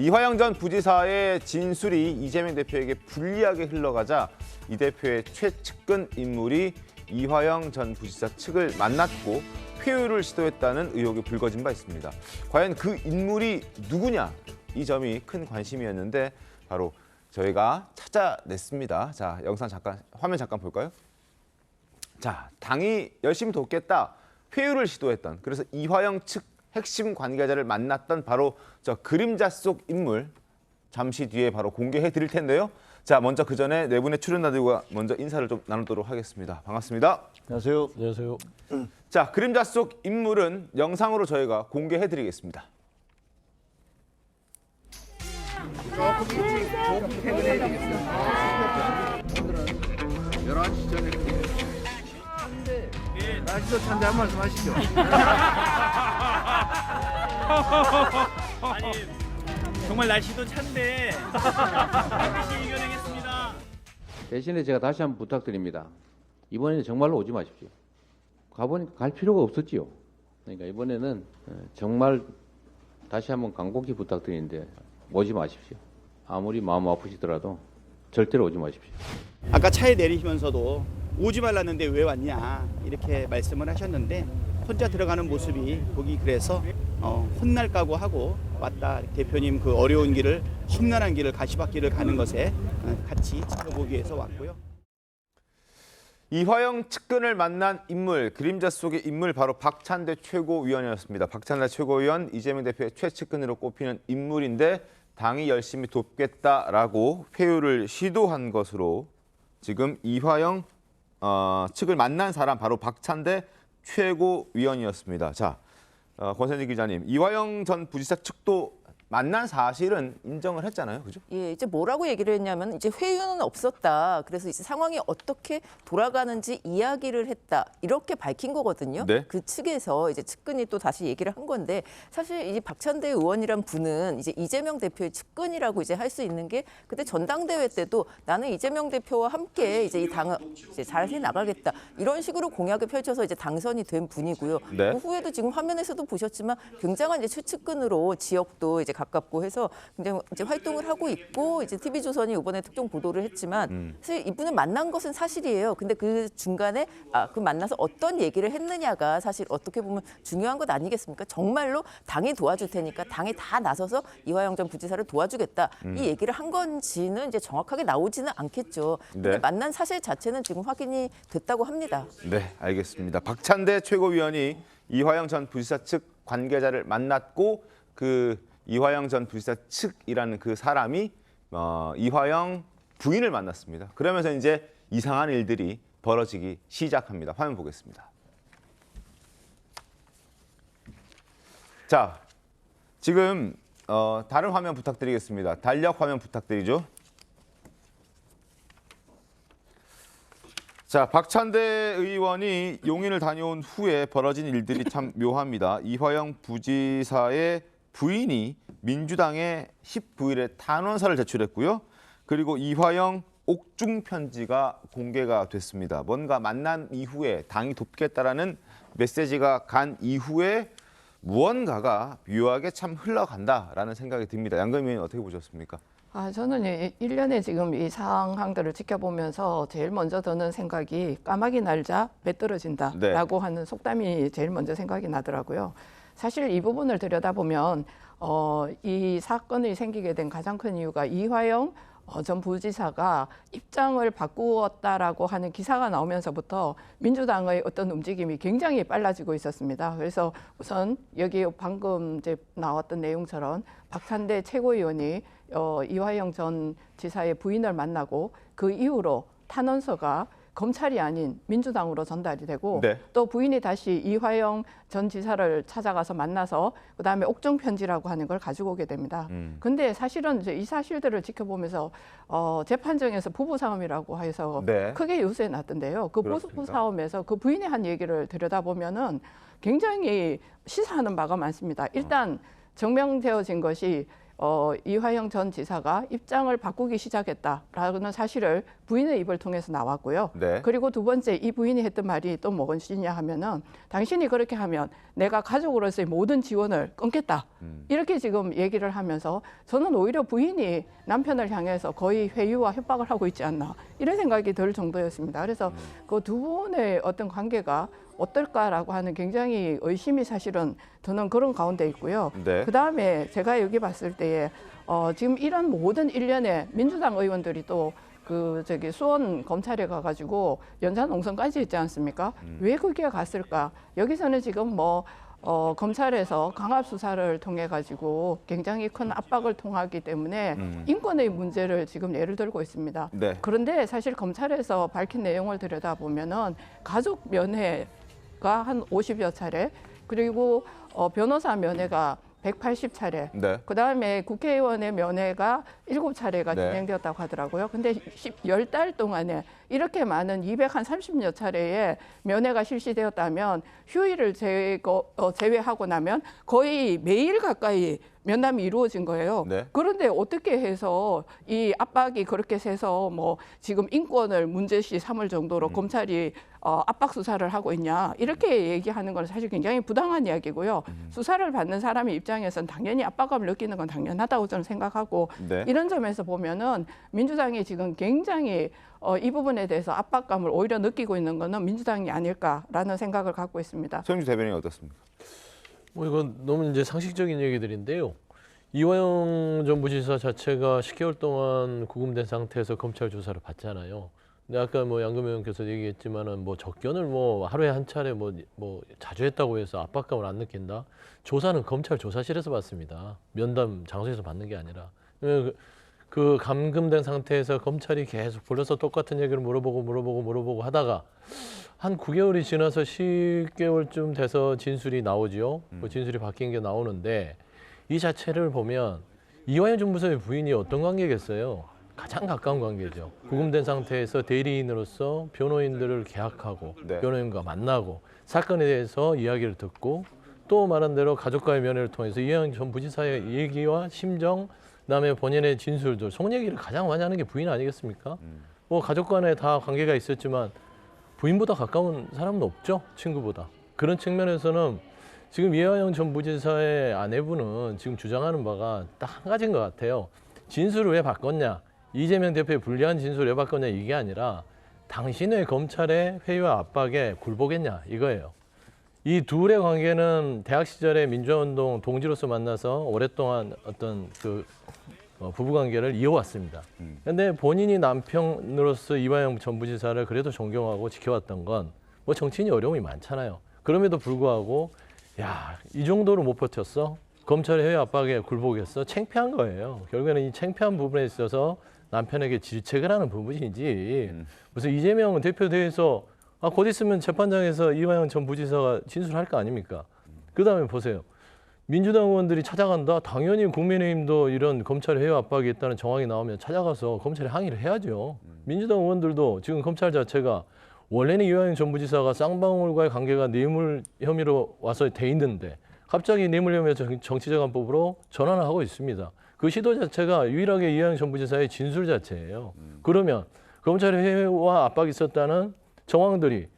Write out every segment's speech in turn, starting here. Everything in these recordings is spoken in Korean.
이화영 전 부지사의 진술이 이재명 대표에게 불리하게 흘러가자 이 대표의 최측근 인물이 이화영 전 부지사 측을 만났고 회유를 시도했다는 의혹이 불거진 바 있습니다. 과연 그 인물이 누구냐? 이 점이 큰 관심이었는데 바로 저희가 찾아냈습니다. 자, 영상 잠깐, 화면 잠깐 볼까요? 자, 당이 열심히 돕겠다. 회유를 시도했던, 그래서 이화영 측 핵심 관계자를 만났던 바로 저 그림자 속 인물, 잠시 뒤에 바로 공개해 드릴 텐데요. 자, 먼저 그 전에 네 분의 출연자들과 먼저 인사를 좀 나누도록 하겠습니다. 반갑습니다. 안녕하세요. 안녕하세요. 자, 그림자 속 인물은 영상으로 저희가 공개해 드리겠습니다. 조금 퇴근해야 되겠어요. 오늘은 11시 전에 찬데, 날씨도 찬데 한 말씀 하시죠. 아니 정말 날씨도 찬데 반드시 이겨내겠습니다. 대신에 제가 다시 한번 부탁드립니다. 이번에는 정말로 오지 마십시오. 가보니까 갈 필요가 없었지요. 그러니까 이번에는 정말 다시 한번 간곡히 부탁드리는데 오지 마십시오. 아무리 마음 아프시더라도 절대로 오지 마십시오. 아까 차에 내리시면서도 오지 말랐는데 왜 왔냐 이렇게 말씀을 하셨는데 혼자 들어가는 모습이 보기 그래서 혼날 각오하고 왔다. 대표님 그 어려운 길을, 험난한 길을, 가시밭길을 가는 것에 같이 지켜보기 위해서 왔고요. 이화영 측근을 만난 인물, 그림자 속의 인물 바로 박찬대 최고위원이었습니다. 박찬대 최고위원, 이재명 대표의 최측근으로 꼽히는 인물인데 당이 열심히 돕겠다라고 회유를 시도한 것으로 지금 이화영 측을 만난 사람 바로 박찬대 최고위원이었습니다. 자, 권선희 기자님, 이화영 전 부지사 측도 만난 사실은 인정을 했잖아요, 그죠? 예, 이제 뭐라고 얘기를 했냐면 이제 회유는 없었다. 그래서 이제 상황이 어떻게 돌아가는지 이야기를 했다. 이렇게 밝힌 거거든요. 네. 그 측에서 이제 측근이 또 다시 얘기를 한 건데 사실 이 박찬대 의원이란 분은 이제 이재명 대표의 측근이라고 이제 할 수 있는 게 그때 전당대회 때도 나는 이재명 대표와 함께 이제 이 당을 이제 잘 해 나가겠다. 이런 식으로 공약을 펼쳐서 이제 당선이 된 분이고요. 네. 그 후에도 지금 화면에서도 보셨지만 굉장한 이제 최측근으로 지역도 이제 가깝고 해서 굉장히 이제 활동을 하고 있고 이제 TV조선이 이번에 특종 보도를 했지만 사실 이분을 만난 것은 사실이에요. 근데 그 중간에 그 만나서 어떤 얘기를 했느냐가 사실 어떻게 보면 중요한 것 아니겠습니까? 정말로 당이 도와줄 테니까 당이 다 나서서 이화영 전 부지사를 도와주겠다. 이 얘기를 한 건지는 이제 정확하게 나오지는 않겠죠. 근데 네. 만난 사실 자체는 지금 확인이 됐다고 합니다. 네, 알겠습니다. 박찬대 최고위원이 이화영 전 부지사 측 관계자를 만났고 그 이화영 전 부지사 측이라는 그 사람이 이화영 부인을 만났습니다. 그러면서 이제 이상한 일들이 벌어지기 시작합니다. 화면 보겠습니다. 자, 지금 다른 화면 부탁드리겠습니다. 달력 화면 부탁드리죠. 자, 박찬대 의원이 용인을 다녀온 후에 벌어진 일들이 참 묘합니다. 이화영 부지사의 부인이 민주당에 19일에 탄원서를 제출했고요. 그리고 이화영 옥중 편지가 공개가 됐습니다. 뭔가 만난 이후에 당이 돕겠다라는 메시지가 간 이후에 무언가가 묘하게 참 흘러간다라는 생각이 듭니다. 양금희 의원 어떻게 보셨습니까? 저는 일련의 지금 이 상황들을 지켜보면서 제일 먼저 드는 생각이 까마귀 날자 배 떨어진다라고 하는 속담이 제일 먼저 생각이 나더라고요. 사실 이 부분을 들여다보면 이 사건이 생기게 된 가장 큰 이유가 이화영 전 부지사가 입장을 바꾸었다라고 하는 기사가 나오면서부터 민주당의 어떤 움직임이 굉장히 빨라지고 있었습니다. 그래서 우선 여기 방금 이제 나왔던 내용처럼 박찬대 최고위원이 이화영 전 지사의 부인을 만나고 그 이후로 탄원서가 검찰이 아닌 민주당으로 전달이 되고 네. 또 부인이 다시 이화영 전 지사를 찾아가서 만나서 그다음에 옥중 편지라고 하는 걸 가지고 오게 됩니다. 근데 사실은 이제 이 사실들을 지켜보면서 재판정에서 부부 싸움이라고 해서 네. 크게 뉴스에 났던데요. 그 부부 그렇습니까? 싸움에서 그 부인이 한 얘기를 들여다보면은 굉장히 시사하는 바가 많습니다. 일단 증명되어진 것이 이화영 전 지사가 입장을 바꾸기 시작했다라는 사실을 부인의 입을 통해서 나왔고요. 네. 그리고 두 번째 이 부인이 했던 말이 또 무엇이냐 하면은 당신이 그렇게 하면 내가 가족으로서의 모든 지원을 끊겠다. 이렇게 지금 얘기를 하면서 저는 오히려 부인이 남편을 향해서 거의 회유와 협박을 하고 있지 않나 이런 생각이 들 정도였습니다. 그래서 그 두 분의 어떤 관계가 어떨까라고 하는 굉장히 의심이 사실은 저는 그런 가운데 있고요. 네. 그다음에 제가 여기 봤을 때에 지금 이런 모든 일련의 민주당 의원들이 또 수원 검찰에 가가지고 연산 농성까지 했지 않습니까? 왜 그게 갔을까? 여기서는 지금 검찰에서 강압 수사를 통해 가지고 굉장히 큰 압박을 통하기 때문에 인권의 문제를 지금 예를 들고 있습니다. 네. 그런데 사실 검찰에서 밝힌 내용을 들여다보면은 가족 면회가 한 50여 차례, 그리고 변호사 면회가 180차례, 네. 그다음에 국회의원의 면회가 7차례가 네. 진행되었다고 하더라고요. 근데 10달 동안에 이렇게 많은 230여 차례의 면회가 실시되었다면 휴일을 제외하고 나면 거의 매일 가까이 면담이 이루어진 거예요. 네. 그런데 어떻게 해서 이 압박이 그렇게 세서 지금 인권을 문제시 삼을 정도로 검찰이 압박 수사를 하고 있냐 이렇게 얘기하는 건 사실 굉장히 부당한 이야기고요. 수사를 받는 사람의 입장에서는 당연히 압박감을 느끼는 건 당연하다고 저는 생각하고 네. 이런 점에서 보면은 민주당이 지금 굉장히 이 부분에 대해서 압박감을 오히려 느끼고 있는 거는 민주당이 아닐까라는 생각을 갖고 있습니다. 서영주 대변인 어떻습니까? 이건 너무 이제 상식적인 얘기들인데요. 이화영 전 부지사 자체가 10개월 동안 구금된 상태에서 검찰 조사를 받잖아요. 근데 아까 양금 의원께서 얘기했지만은 접견을 하루에 한 차례 자주 했다고 해서 압박감을 안 느낀다. 조사는 검찰 조사실에서 받습니다. 면담 장소에서 받는 게 아니라. 그 감금된 상태에서 검찰이 계속 불러서 똑같은 얘기를 물어보고 하다가 한 9개월이 지나서 10개월쯤 돼서 진술이 나오죠. 그 진술이 바뀐 게 나오는데 이 자체를 보면 이화영 정부사의 부인이 어떤 관계겠어요? 가장 가까운 관계죠. 구금된 상태에서 대리인으로서 변호인들을 계약하고 네. 변호인과 만나고 사건에 대해서 이야기를 듣고 또 말한 대로 가족과의 면회를 통해서 이화영 전 부지사의 얘기와 심정, 그다음에 본인의 진술들, 속 얘기를 가장 많이 하는 게 부인 아니겠습니까? 가족 간에 다 관계가 있었지만 부인보다 가까운 사람은 없죠. 친구보다. 그런 측면에서는 지금 이화영 전 부지사의 아내분은 지금 주장하는 바가 딱 한 가지인 것 같아요. 진술을 왜 바꿨냐. 이재명 대표의 불리한 진술을 왜 바꿨냐 이게 아니라 당신의 검찰의 회유와 압박에 굴복했냐 이거예요. 이 둘의 관계는 대학 시절에 민주화운동 동지로서 만나서 오랫동안 어떤 부부관계를 이어왔습니다. 그런데 본인이 남편으로서 이화영 전 부지사를 그래도 존경하고 지켜왔던 건 정치인이 어려움이 많잖아요. 그럼에도 불구하고 이 정도로 못 버텼어? 검찰의 회유 압박에 굴복했어? 창피한 거예요. 결국에는 이 창피한 부분에 있어서 남편에게 질책을 하는 부분이지 무슨 이재명 대표에 대해서 곧 있으면 재판장에서 이화영 전 부지사가 진술할 거 아닙니까? 그다음에 보세요. 민주당 의원들이 찾아간다. 당연히 국민의힘도 이런 검찰의 회유 압박이 있다는 정황이 나오면 찾아가서 검찰에 항의를 해야죠. 민주당 의원들도 지금 검찰 자체가 원래는 이화영 전 부지사가 쌍방울과의 관계가 뇌물 혐의로 와서 돼 있는데 갑자기 뇌물 혐의 정치자금법으로 전환을 하고 있습니다. 그 시도 자체가 유일하게 이화영 전 부지사의 진술 자체예요. 그러면 검찰의 회유와 압박이 있었다는 정황들이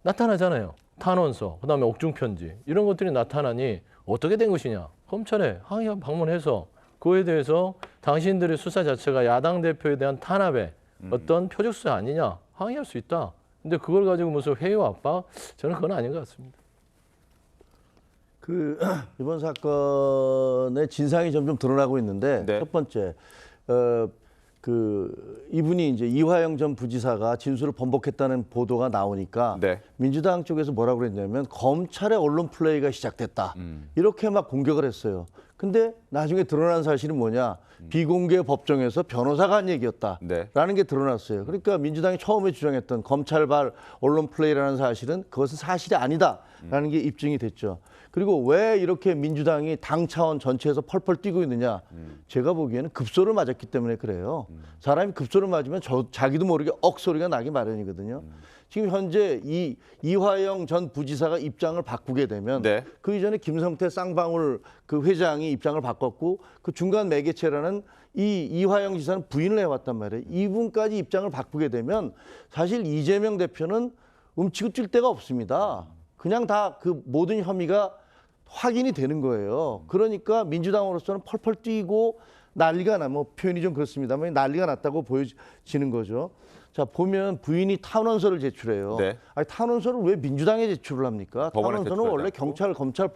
나타나잖아요. 탄원서, 그다음에 옥중 편지 이런 것들이 나타나니 어떻게 된 것이냐. 검찰에 항의 방문해서 그에 대해서 당신들의 수사 자체가 야당 대표에 대한 탄압의 어떤 표적수사 아니냐 항의할 수 있다. 근데 그걸 가지고 무슨 회유 압박? 저는 그건 아닌 것 같습니다. 이번 사건의 진상이 점점 드러나고 있는데 네. 첫 번째 이분이 이제 이화영 전 부지사가 진술을 번복했다는 보도가 나오니까 네. 민주당 쪽에서 뭐라고 그랬냐면 검찰의 언론 플레이가 시작됐다. 이렇게 막 공격을 했어요. 근데 나중에 드러난 사실은 뭐냐? 비공개 법정에서 변호사가 한 얘기였다라는 네. 게 드러났어요. 그러니까 민주당이 처음에 주장했던 검찰발 언론 플레이라는 사실은 그것은 사실이 아니다라는 게 입증이 됐죠. 그리고 왜 이렇게 민주당이 당 차원 전체에서 펄펄 뛰고 있느냐. 제가 보기에는 급소를 맞았기 때문에 그래요. 사람이 급소를 맞으면 자기도 모르게 억소리가 나기 마련이거든요. 지금 현재 이화영 전 부지사가 입장을 바꾸게 되면 네. 그 이전에 김성태 쌍방울 그 회장이 입장을 바꿨고 그 중간 매개체라는 이화영 지사는 부인을 해왔단 말이에요. 이분까지 입장을 바꾸게 되면 사실 이재명 대표는 움치고 뛸 데가 없습니다. 그냥 다 그 모든 혐의가 확인이 되는 거예요. 그러니까 민주당으로서는 펄펄 뛰고 난리가 나, 뭐 표현이 좀 그렇습니다만 난리가 났다고 보여지는 거죠. 자, 보면 부인이 탄원서를 제출해요. 네. 아니, 탄원서를 왜 민주당에 제출을 합니까? 법원에 탄원서는 제출하지 원래 않고. 경찰, 검찰,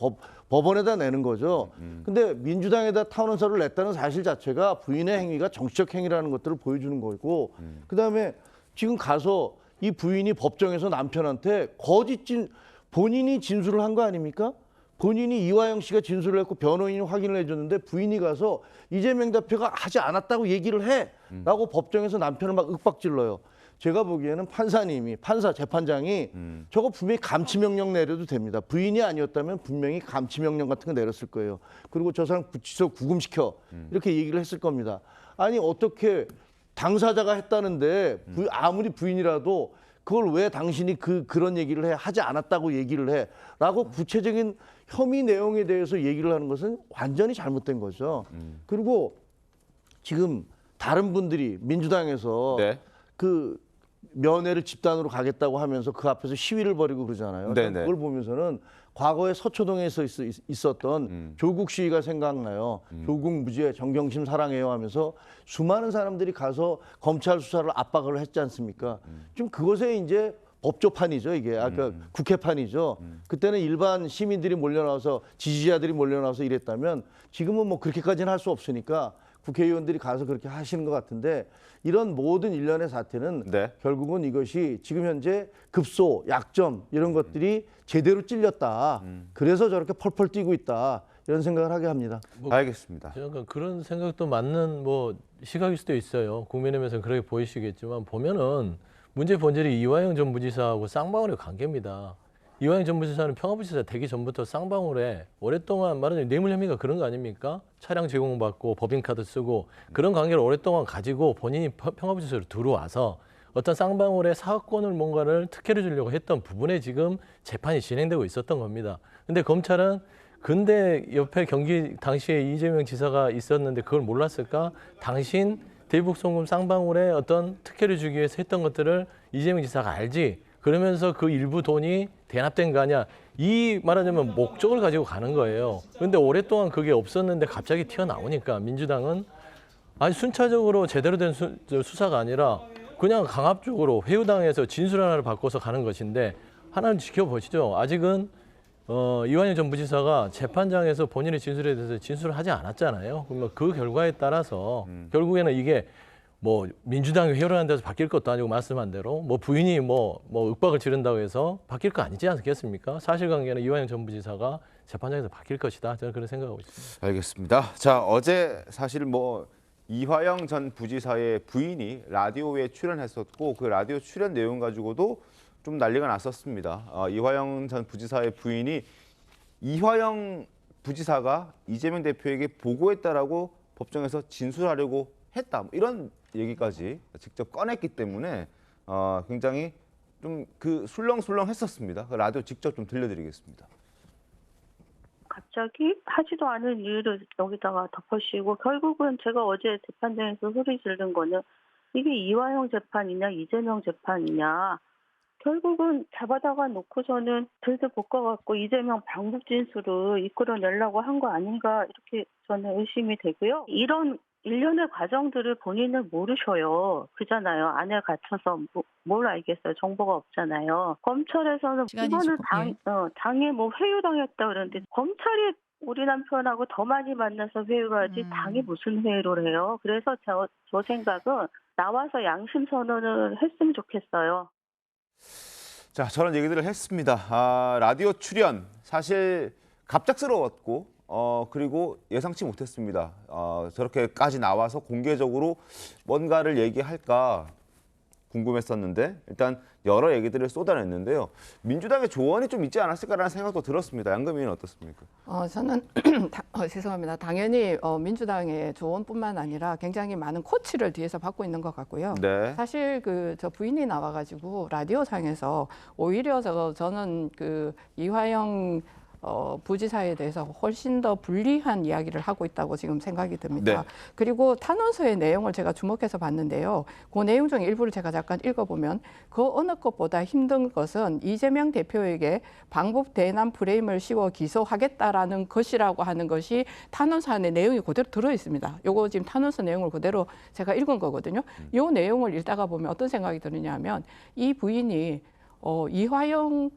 법원에다 내는 거죠. 근데 민주당에다 탄원서를 냈다는 사실 자체가 부인의 행위가 정치적 행위라는 것들을 보여주는 거고, 그다음에 지금 가서 이 부인이 법정에서 남편한테 본인이 진술을 한 거 아닙니까? 본인이 이화영 씨가 진술을 했고 변호인이 확인을 해줬는데 부인이 가서 이재명 대표가 하지 않았다고 얘기를 해라고 법정에서 남편을 막 윽박질러요. 제가 보기에는 재판장이 저거 분명히 감치명령 내려도 됩니다. 부인이 아니었다면 분명히 감치명령 같은 거 내렸을 거예요. 그리고 저 사람 구치소 구금시켜 이렇게 얘기를 했을 겁니다. 아니 어떻게 당사자가 했다는데 아무리 부인이라도 그걸 왜 당신이 그런 얘기를 하지 않았다고 얘기를 해라고 구체적인 혐의 내용에 대해서 얘기를 하는 것은 완전히 잘못된 거죠. 그리고 지금 다른 분들이 민주당에서 네. 그 면회를 집단으로 가겠다고 하면서 그 앞에서 시위를 벌이고 그러잖아요. 네네. 그걸 보면서는 과거에 서초동에서 있었던 조국 시위가 생각나요. 조국 무죄, 정경심 사랑해요 하면서 수많은 사람들이 가서 검찰 수사를 압박을 했지 않습니까? 지금 그것에 이제 법조판이죠, 이게. 아까 국회판이죠. 그때는 일반 시민들이 몰려나와서 지지자들이 몰려나와서 이랬다면 지금은 뭐 그렇게까지는 할 수 없으니까 국회의원들이 가서 그렇게 하시는 것 같은데 이런 모든 일련의 사태는 네. 결국은 이것이 지금 현재 급소, 약점 이런 것들이 제대로 찔렸다. 그래서 저렇게 펄펄 뛰고 있다. 이런 생각을 하게 합니다. 알겠습니다. 제가 그런 생각도 맞는 뭐 시각일 수도 있어요. 국민의힘에서는 그렇게 보이시겠지만 보면은 문제 본질이 이화영 전 부지사하고 쌍방울의 관계입니다. 이화영 전 부지사는 평화부지사 되기 전부터 쌍방울에 오랫동안 말하자면 뇌물 혐의가 그런 거 아닙니까? 차량 제공받고 법인카드 쓰고 그런 관계를 오랫동안 가지고 본인이 평화부지사로 들어와서 어떤 쌍방울의 사업권을 뭔가를 특혜를 주려고 했던 부분에 지금 재판이 진행되고 있었던 겁니다. 근데 검찰은 근데 옆에 경기 당시에 이재명 지사가 있었는데 그걸 몰랐을까? 당신 대북송금 쌍방울에 어떤 특혜를 주기 위해서 했던 것들을 이재명 지사가 알지. 그러면서 그 일부 돈이 대납된 거 아니야. 이 말하자면 목적을 가지고 가는 거예요. 그런데 오랫동안 그게 없었는데 갑자기 튀어나오니까 민주당은 아니 순차적으로 제대로 된 수사가 아니라 그냥 강압적으로 회유당해서 진술 하나를 바꿔서 가는 것인데 하나는 지켜보시죠. 아직은 이완영 전 부지사가 재판장에서 본인의 진술에 대해서 진술을 하지 않았잖아요. 그러면 그 결과에 따라서 결국에는 이게 뭐 민주당이 회유를 하는 데서 바뀔 것도 아니고 말씀한 대로 뭐 부인이 뭐 윽박을 지른다고 해서 바뀔 거 아니지 않겠습니까? 사실관계는 이완영 전 부지사가 재판장에서 바뀔 것이다. 저는 그런 생각하고 있습니다. 알겠습니다. 자, 어제 사실 뭐 이화영 전 부지사의 부인이 라디오에 출연했었고 그 라디오 출연 내용 가지고도 좀 난리가 났었습니다. 이화영 전 부지사의 부인이 이화영 부지사가 이재명 대표에게 보고했다라고 법정에서 진술하려고 했다. 이런 얘기까지 직접 꺼냈기 때문에 굉장히 좀 그 술렁술렁했었습니다. 그 라디오 직접 좀 들려드리겠습니다. 갑자기 하지도 않은 이유를 여기다가 덮어씌우고 결국은 제가 어제 재판장에서 소리 지른 거는 이게 이화영 재판이냐 이재명 재판이냐 결국은 잡아다가 놓고서는 들들 볶아갖고 이재명 방북 진술을 이끌어내려고 한 거 아닌가 이렇게 저는 의심이 되고요. 이런 일련의 과정들을 본인은 모르셔요. 그잖아요. 안에 갇혀서 뭘 알겠어요. 정보가 없잖아요. 검찰에서는 이거는 당에 뭐 회유당했다 그러는데 검찰이 우리 남편하고 더 많이 만나서 회유를 하지 당이 무슨 회유를 해요. 그래서 저 생각은 나와서 양심 선언을 했으면 좋겠어요. 자, 저런 얘기들을 했습니다. 라디오 출연 사실 갑작스러웠고 그리고 예상치 못했습니다. 저렇게까지 나와서 공개적으로 뭔가를 얘기할까 궁금했었는데 일단 여러 얘기들을 쏟아냈는데요. 민주당의 조언이 좀 있지 않았을까라는 생각도 들었습니다. 양금 의원은 어떻습니까? 저는 죄송합니다. 당연히 민주당의 조언뿐만 아니라 굉장히 많은 코치를 뒤에서 받고 있는 것 같고요. 네. 사실 저 부인이 나와가지고 라디오상에서 오히려 저는 이화영 부지사에 대해서 훨씬 더 불리한 이야기를 하고 있다고 지금 생각이 듭니다. 네. 그리고 탄원서의 내용을 제가 주목해서 봤는데요. 그 내용 중 일부를 제가 잠깐 읽어보면 그 어느 것보다 힘든 것은 이재명 대표에게 방북 대남 프레임을 씌워 기소하겠다라는 것이라고 하는 것이 탄원서 안에 내용이 그대로 들어 있습니다. 요거 지금 탄원서 내용을 그대로 제가 읽은 거거든요. 요 내용을 읽다가 보면 어떤 생각이 드느냐 하면 이 부인이 이화영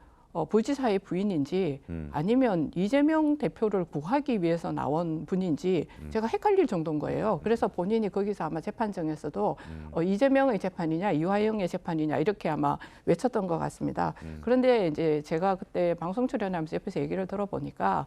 부지사의 부인인지 아니면 이재명 대표를 구하기 위해서 나온 분인지 제가 헷갈릴 정도인 거예요. 그래서 본인이 거기서 아마 재판정에서도 이재명의 재판이냐 이화영의 재판이냐 이렇게 아마 외쳤던 것 같습니다. 그런데 이제 제가 그때 방송 출연하면서 옆에서 얘기를 들어보니까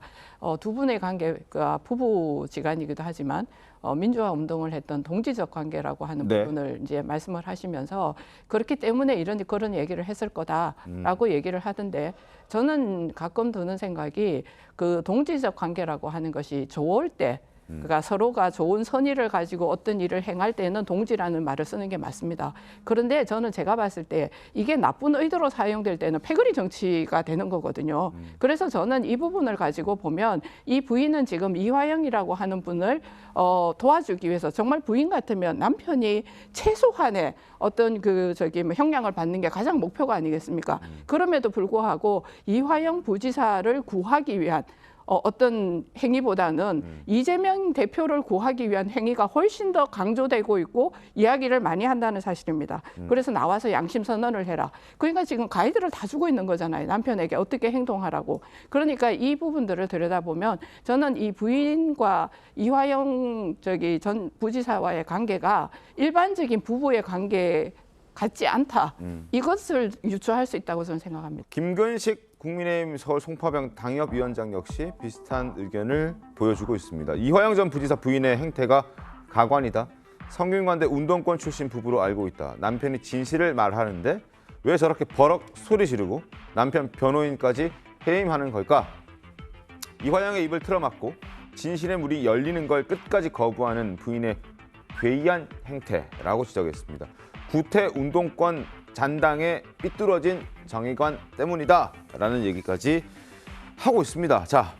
두 분의 관계가 부부지간이기도 하지만 민주화 운동을 했던 동지적 관계라고 하는 네. 부분을 이제 말씀을 하시면서 그렇기 때문에 그런 얘기를 했을 거다라고 얘기를 하던데 저는 가끔 드는 생각이 그 동지적 관계라고 하는 것이 좋을 때 그러니까 서로가 좋은 선의를 가지고 어떤 일을 행할 때는 동지라는 말을 쓰는 게 맞습니다. 그런데 저는 제가 봤을 때 이게 나쁜 의도로 사용될 때는 패거리 정치가 되는 거거든요. 그래서 저는 이 부분을 가지고 보면 이 부인은 지금 이화영이라고 하는 분을 도와주기 위해서 정말 부인 같으면 남편이 최소한의 어떤 형량을 받는 게 가장 목표가 아니겠습니까? 그럼에도 불구하고 이화영 부지사를 구하기 위한 어떤 행위보다는 이재명 대표를 구하기 위한 행위가 훨씬 더 강조되고 있고 이야기를 많이 한다는 사실입니다. 그래서 나와서 양심 선언을 해라. 그러니까 지금 가이드를 다 주고 있는 거잖아요. 남편에게 어떻게 행동하라고. 그러니까 이 부분들을 들여다보면 저는 이 부인과 이화영 전 부지사와의 관계가 일반적인 부부의 관계 같지 않다. 이것을 유추할 수 있다고 저는 생각합니다. 김근식 국민의힘 서울 송파병 당협위원장 역시 비슷한 의견을 보여주고 있습니다. 이화영 전 부지사 부인의 행태가 가관이다. 성균관대 운동권 출신 부부로 알고 있다. 남편이 진실을 말하는데 왜 저렇게 버럭 소리 지르고 남편 변호인까지 해임하는 걸까? 이화영의 입을 틀어막고 진실의 문이 열리는 걸 끝까지 거부하는 부인의 괴이한 행태라고 지적했습니다. 구태 운동권 잔당에 삐뚤어진 정의관 때문이다라는 얘기까지 하고 있습니다. 자,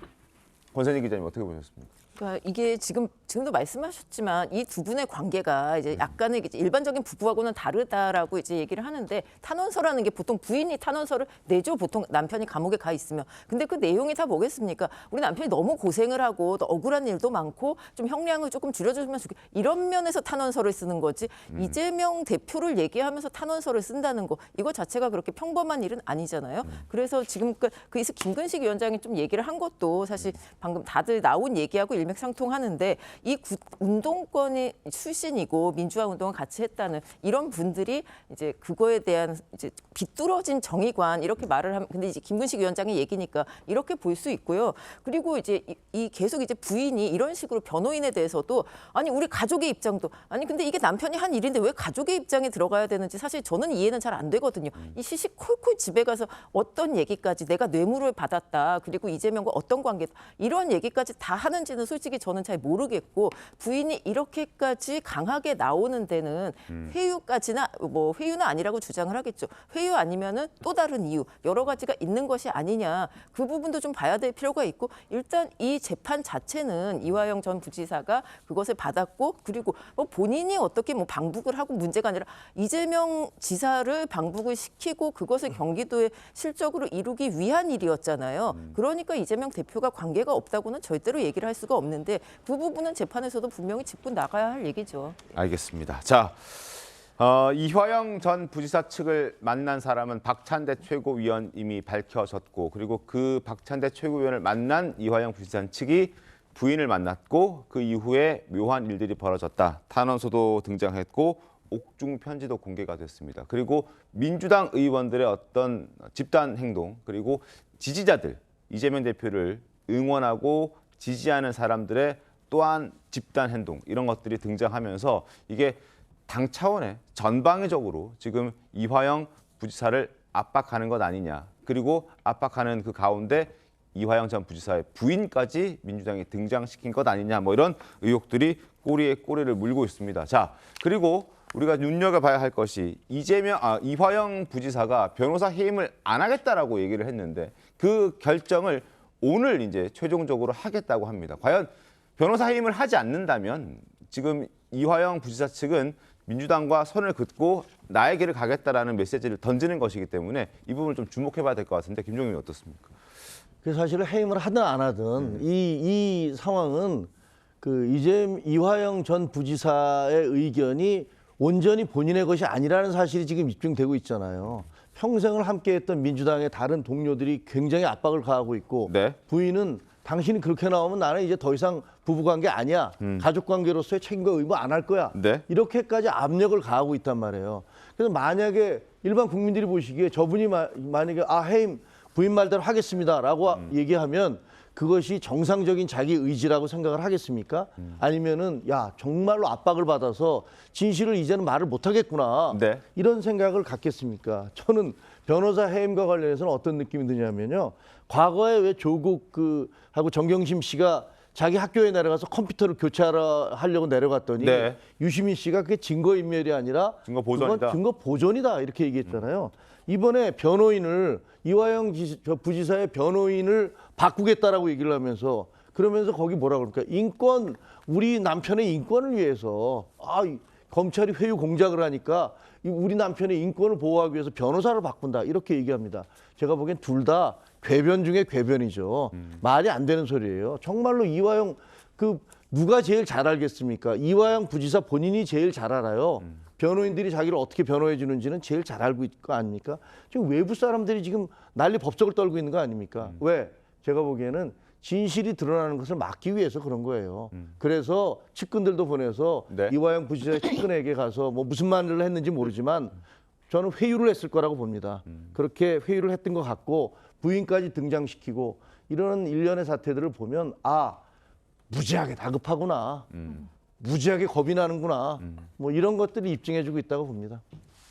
권선희 기자님 어떻게 보셨습니까? 그러니까 이게 지금도 말씀하셨지만 이 두 분의 관계가 이제 약간의 이제 일반적인 부부하고는 다르다라고 이제 얘기를 하는데 탄원서라는 게 보통 부인이 탄원서를 내죠. 보통 남편이 감옥에 가 있으면. 근데 그 내용이 다 뭐겠습니까? 우리 남편이 너무 고생을 하고 또 억울한 일도 많고 좀 형량을 조금 줄여주면 좋겠다. 이런 면에서 탄원서를 쓰는 거지. 이재명 대표를 얘기하면서 탄원서를 쓴다는 거 이거 자체가 그렇게 평범한 일은 아니잖아요. 그래서 지금 그래서 김근식 위원장이 좀 얘기를 한 것도 사실 방금 다들 나온 얘기하고 일맥상통하는데 이 운동권이 출신이고 민주화 운동을 같이 했다는 이런 분들이 이제 그거에 대한 이제 비뚤어진 정의관 이렇게 말을 하면 근데 이제 김근식 위원장의 얘기니까 이렇게 볼 수 있고요. 그리고 이제 이 계속 이제 부인이 이런 식으로 변호인에 대해서도 아니 우리 가족의 입장도 아니 근데 이게 남편이 한 일인데 왜 가족의 입장에 들어가야 되는지 사실 저는 이해는 잘 안 되거든요. 이 시식 콜콜 집에 가서 어떤 얘기까지 내가 뇌물을 받았다 그리고 이재명과 어떤 관계다 이런 얘기까지 다 하는지는 솔직히 저는 잘 모르겠고 부인이 이렇게까지 강하게 나오는 데는 회유까지나 뭐 회유는 아니라고 주장을 하겠죠. 회유 아니면은 또 다른 이유 여러 가지가 있는 것이 아니냐 그 부분도 좀 봐야 될 필요가 있고 일단 이 재판 자체는 이화영 전 부지사가 그것을 받았고 그리고 뭐 본인이 어떻게 뭐 방북을 하고 문제가 아니라 이재명 지사를 방북을 시키고 그것을 경기도에 실적으로 이루기 위한 일이었잖아요. 그러니까 이재명 대표가 관계가 없다고는 절대로 얘기를 할 수가 없는데 그 부분은 재판에서도 분명히 짚고 나가야 할 얘기죠. 알겠습니다. 자, 이화영 전 부지사 측을 만난 사람은 박찬대 최고위원 이미 밝혀졌고 그리고 그 박찬대 최고위원을 만난 이화영 부지사 측이 부인을 만났고 그 이후에 묘한 일들이 벌어졌다. 탄원서도 등장했고 옥중 편지도 공개가 됐습니다. 그리고 민주당 의원들의 어떤 집단 행동 그리고 지지자들 이재명 대표를 응원하고 지지하는 사람들의 또한 집단 행동 이런 것들이 등장하면서 이게 당 차원의 전방위적으로 지금 이화영 부지사를 압박하는 것 아니냐. 그리고 압박하는 그 가운데 이화영 전 부지사의 부인까지 민주당이 등장시킨 것 아니냐. 뭐 이런 의혹들이 꼬리에 꼬리를 물고 있습니다. 자, 그리고 우리가 눈여겨봐야 할 것이 이화영 부지사가 변호사 해임을 안 하겠다라고 얘기를 했는데 그 결정을 오늘 이제 최종적으로 하겠다고 합니다. 과연 변호사 해임을 하지 않는다면 지금 이화영 부지사 측은 민주당과 선을 긋고 나의 길을 가겠다라는 메시지를 던지는 것이기 때문에 이 부분을 좀 주목해봐야 될 것 같은데 김종민이 어떻습니까? 그 사실 해임을 하든 안 하든 이 상황은 그 이화영 전 부지사의 의견이 온전히 본인의 것이 아니라는 사실이 지금 입증되고 있잖아요. 평생을 함께했던 민주당의 다른 동료들이 굉장히 압박을 가하고 있고 네. 부인은 당신이 그렇게 나오면 나는 이제 더 이상 부부관계 아니야. 가족관계로서의 책임과 의무 안 할 거야. 네. 이렇게까지 압력을 가하고 있단 말이에요. 그래서 만약에 일반 국민들이 보시기에 저분이 만약에 해임 부인 말대로 하겠습니다라고 얘기하면 그것이 정상적인 자기 의지라고 생각을 하겠습니까? 아니면은 야 정말로 압박을 받아서 진실을 이제는 말을 못하겠구나. 네. 이런 생각을 갖겠습니까? 저는 변호사 해임과 관련해서는 어떤 느낌이 드냐면요. 과거에 왜 조국 하고 정경심 씨가 자기 학교에 내려가서 컴퓨터를 교체하려고 내려갔더니 네. 유시민 씨가 그게 증거인멸이 아니라 증거 보존이다. 그건 증거 보존이다 이렇게 얘기했잖아요. 이번에 변호인을 이화영 부지사의 변호인을 바꾸겠다라고 얘기를 하면서 그러면서 거기 뭐라 그럽니까? 인권 우리 남편의 인권을 위해서 검찰이 회유 공작을 하니까 우리 남편의 인권을 보호하기 위해서 변호사를 바꾼다 이렇게 얘기합니다. 제가 보기엔 둘 다 궤변 중에 궤변이죠. 말이 안 되는 소리예요. 정말로 이화영 누가 제일 잘 알겠습니까? 이화영 부지사 본인이 제일 잘 알아요. 변호인들이 자기를 어떻게 변호해 주는지는 제일 잘 알고 있을 거 아닙니까? 지금 외부 사람들이 지금 난리 법석을 떨고 있는 거 아닙니까? 왜? 제가 보기에는 진실이 드러나는 것을 막기 위해서 그런 거예요. 그래서 측근들도 보내서 네. 이화영 부지사의 측근에게 가서 뭐 무슨 말을 했는지 모르지만 저는 회유를 했을 거라고 봅니다. 그렇게 회유를 했던 것 같고 부인까지 등장시키고 이런 일련의 사태들을 보면 무지하게 다급하구나. 무지하게 겁이 나는구나. 뭐 이런 것들이 입증해주고 있다고 봅니다.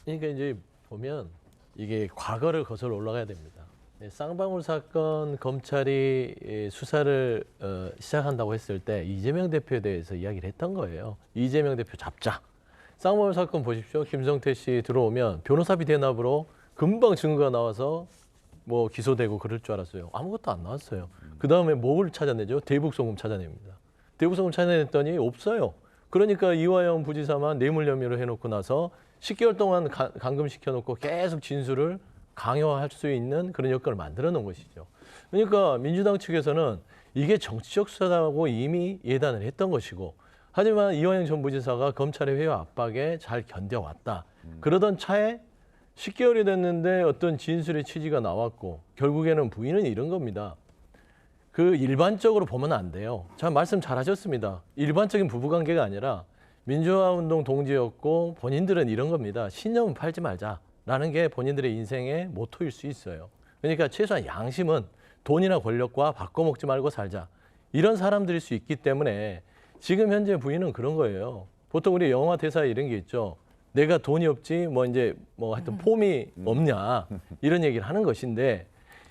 그러니까 이제 보면 이게 과거를 거슬러 올라가야 됩니다. 쌍방울 사건 검찰이 수사를 시작한다고 했을 때 이재명 대표에 대해서 이야기를 했던 거예요. 이재명 대표 잡자. 쌍방울 사건 보십시오. 김성태 씨 들어오면 변호사비 대납으로 금방 증거가 나와서 뭐 기소되고 그럴 줄 알았어요. 아무것도 안 나왔어요. 그 다음에 뭘 찾아내죠? 대북송금 찾아냅니다. 대북송금 찾아냈더니 없어요. 그러니까 이화영 부지사만 뇌물 혐의로 해놓고 나서 10개월 동안 감금시켜놓고 계속 진술을 강요할 수 있는 그런 여건을 만들어 놓은 것이죠. 그러니까 민주당 측에서는 이게 정치적 수사라고 이미 예단을 했던 것이고 하지만 이화영 전 부지사가 검찰의 회유 압박에 잘 견뎌왔다. 그러던 차에 10개월이 됐는데 어떤 진술의 취지가 나왔고 결국에는 부인은 이런 겁니다. 일반적으로 보면 안 돼요. 참 말씀 잘 하셨습니다. 일반적인 부부관계가 아니라 민주화운동 동지였고 본인들은 이런 겁니다. 신념은 팔지 말자라는 게 본인들의 인생의 모토일 수 있어요. 그러니까 최소한 양심은 돈이나 권력과 바꿔먹지 말고 살자. 이런 사람들일 수 있기 때문에 지금 현재 부인은 그런 거예요. 보통 우리 영화 대사에 이런 게 있죠. 내가 돈이 없지 하여튼 폼이 없냐 이런 얘기를 하는 것인데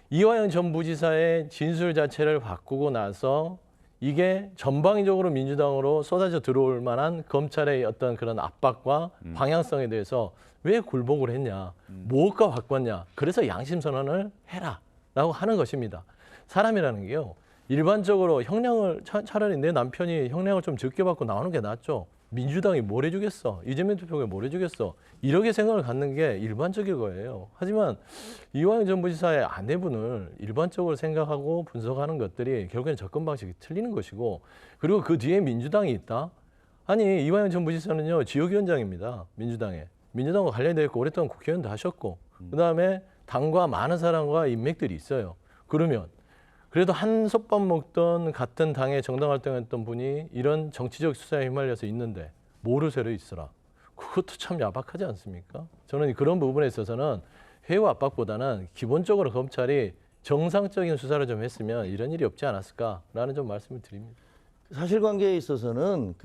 이화영 전 부지사의 진술 자체를 바꾸고 나서 이게 전방위적으로 민주당으로 쏟아져 들어올 만한 검찰의 어떤 그런 압박과 방향성에 대해서 왜 굴복을 했냐, 무엇과 바꿨냐, 그래서 양심 선언을 해라라고 하는 것입니다. 사람이라는 게요. 일반적으로 형량을 차라리 내 남편이 형량을 좀 적게 받고 나오는 게 낫죠. 민주당이 뭘 해주겠어? 이재명 대표가 뭘 해주겠어? 이렇게 생각을 갖는 게 일반적일 거예요. 하지만 이화영 전 부지사의 아내분을 일반적으로 생각하고 분석하는 것들이 결국엔 접근 방식이 틀리는 것이고 그리고 그 뒤에 민주당이 있다? 아니 이화영 전 부지사는요. 지역위원장입니다. 민주당과 관련되어 있고 오랫동안 국회의원도 하셨고 그다음에 당과 많은 사람과 인맥들이 있어요. 그러면 그래도 한 솥밥 먹던 같은 당에 정당 활동했던 분이 이런 정치적 수사에 휘말려서 있는데 모르쇠로 있으라. 그것도 참 야박하지 않습니까? 저는 그런 부분에 있어서는 회유 압박보다는 기본적으로 검찰이 정상적인 수사를 좀 했으면 이런 일이 없지 않았을까라는 좀 말씀을 드립니다. 사실관계에 있어서는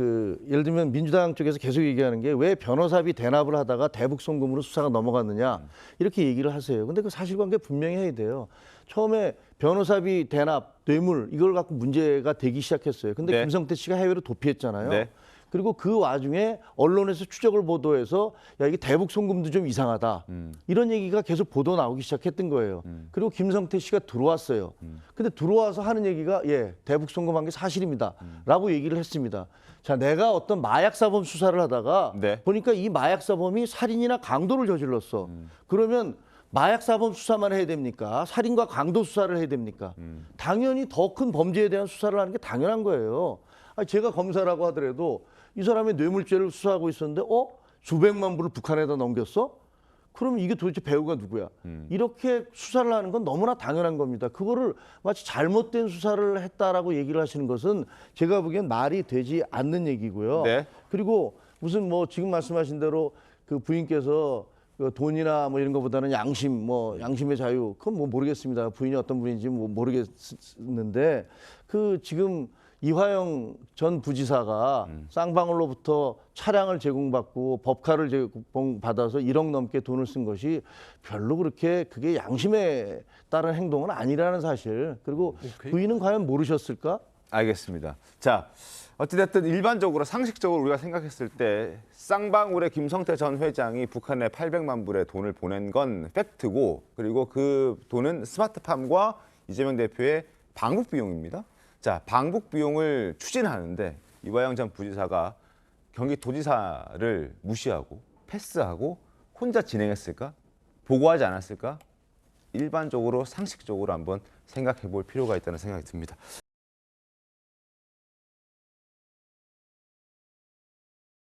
예를 들면 민주당 쪽에서 계속 얘기하는 게 왜 변호사비 대납을 하다가 대북 송금으로 수사가 넘어갔느냐 이렇게 얘기를 하세요. 근데 그 사실관계 분명히 해야 돼요. 처음에 변호사비 대납 뇌물 이걸 갖고 문제가 되기 시작했어요. 근데 네. 김성태 씨가 해외로 도피했잖아요. 네. 그리고 그 와중에 언론에서 추적을 보도해서 야 이게 대북 송금도 좀 이상하다 이런 얘기가 계속 보도 나오기 시작했던 거예요. 그리고 김성태 씨가 들어왔어요. 근데 들어와서 하는 얘기가 예 대북 송금한 게 사실입니다라고 얘기를 했습니다. 자 내가 어떤 마약 사범 수사를 하다가 네. 보니까 이 마약 사범이 살인이나 강도를 저질렀어. 그러면 마약 사범 수사만 해야 됩니까? 살인과 강도 수사를 해야 됩니까? 당연히 더 큰 범죄에 대한 수사를 하는 게 당연한 거예요. 제가 검사라고 하더라도 이 사람의 뇌물죄를 수사하고 있었는데 수백만 불을 북한에다 넘겼어? 그러면 이게 도대체 배우가 누구야? 이렇게 수사를 하는 건 너무나 당연한 겁니다. 그거를 마치 잘못된 수사를 했다라고 얘기를 하시는 것은 제가 보기엔 말이 되지 않는 얘기고요. 네. 그리고 무슨 뭐 지금 말씀하신 대로 그 부인께서 그 돈이나 뭐 이런 것보다는 양심, 양심의 자유, 그건 뭐 모르겠습니다. 부인이 어떤 분인지 뭐 모르겠는데 그 지금 이화영 전 부지사가 쌍방울로부터 차량을 제공받고 법카를 제공받아서 1억 넘게 돈을 쓴 것이 별로 그렇게 그게 양심에 따른 행동은 아니라는 사실. 그리고 부인은 과연 모르셨을까? 알겠습니다. 자, 어찌됐든 일반적으로 상식적으로 우리가 생각했을 때 쌍방울의 김성태 전 회장이 북한에 800만 불의 돈을 보낸 건 팩트고 그리고 그 돈은 스마트팜과 이재명 대표의 방북 비용입니다. 자, 방북 비용을 추진하는데 이화영 전 부지사가 경기도지사를 무시하고 패스하고 혼자 진행했을까? 보고하지 않았을까? 일반적으로 상식적으로 한번 생각해 볼 필요가 있다는 생각이 듭니다.